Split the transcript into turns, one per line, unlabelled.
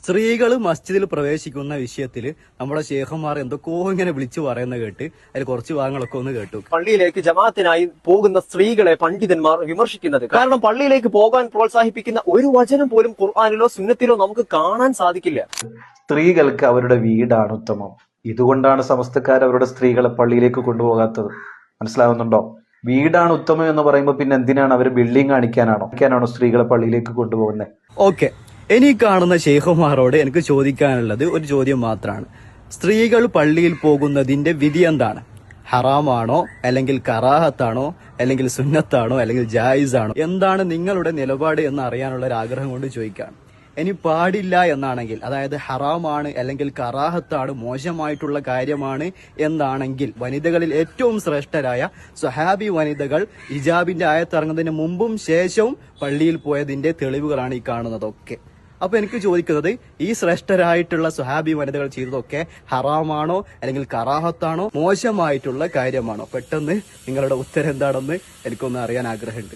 സ്ത്രീകൾ മസ്ജിദിൽ പ്രവേശിക്കുന്ന വിഷയത്തിൽ നമ്മുടെ ശേഖന്മാർ എന്തൊക്കെയോ ഇങ്ങനെ വിളിച്ചു പറയുന്ന കേട്ട് അതിൽ കുറച്ച് ഭാഗങ്ങളൊക്കെ ഒന്ന് കേട്ടു.
പള്ളിയിലേക്ക് ജമാഅത്തിനായി പോകുന്ന സ്ത്രീകളെ പണ്ഡിതന്മാർ വിമർശിക്കുന്നത് കാരണം പള്ളിയിലേക്ക് പോകാൻ പ്രോത്സാഹിപ്പിക്കുന്ന ഒരു വചനം പോലും ഖുർആനിലോ സുന്നത്തിലോ നമുക്ക് കാണാൻ സാധിക്കില്ല.
സ്ത്രീകൾക്ക് അവരുടെ വീടാണ് ഉത്തമം. ഇതുകൊണ്ടാണ് സമസ്തക്കാർ അവരുടെ സ്ത്രീകളെ പള്ളിയിലേക്ക് കൊണ്ടുപോകാത്തത്. മനസ്സിലാവുന്നുണ്ടോ? വീടാണ് ഉത്തമം എന്ന് പറയുമ്പോൾ പിന്നെ എന്തിനാണ് അവർ ബിൽഡിംഗ് കാണിക്കാനാണോ സ്ത്രീകളെ പള്ളിയിലേക്ക് കൊണ്ടുപോകുന്നത്?
ഓക്കെ, ഇനി കാണുന്ന ശേഖന്മാരോട് എനിക്ക് ചോദിക്കാനുള്ളത് ഒരു ചോദ്യം മാത്രമാണ്. സ്ത്രീകൾ പള്ളിയിൽ പോകുന്നതിന്റെ വിധി എന്താണ്? ഹറാമാണോ, അല്ലെങ്കിൽ കറാഹത്താണോ, അല്ലെങ്കിൽ സുന്നത്താണോ, അല്ലെങ്കിൽ ജായിസാണോ? എന്താണ് നിങ്ങളുടെ നിലപാട് എന്ന് അറിയാനുള്ള ഒരു ആഗ്രഹം കൊണ്ട് ചോദിക്കുകയാണ്. ഇനി പാടില്ല എന്നാണെങ്കിൽ, അതായത് ഹറാമാണ് അല്ലെങ്കിൽ കറാഹത്താണ്, മോശമായിട്ടുള്ള കാര്യമാണ് എന്നാണെങ്കിൽ, വനിതകളിൽ ഏറ്റവും ശ്രേഷ്ഠരായ സ്വഹാബി വനിതകൾ ഹിജാബിന്റെ ആയത്തിറങ്ങുന്നതിന് മുമ്പും ശേഷവും പള്ളിയിൽ പോയതിന്റെ തെളിവുകളാണ് ഈ കാണുന്നതൊക്കെ. അപ്പൊ എനിക്ക് ചോദിക്കുന്നത്, ഈ ശ്രേഷ്ഠരായിട്ടുള്ള സ്വഹാബി വനിതകൾ ചെയ്തതൊക്കെ ഹറാമാണോ അല്ലെങ്കിൽ കറാഹത്താണോ, മോശമായിട്ടുള്ള കാര്യമാണോ? പെട്ടെന്ന് നിങ്ങളുടെ ഉത്തരം എന്താണെന്ന് എനിക്കൊന്ന് അറിയാൻ ആഗ്രഹമുണ്ട്.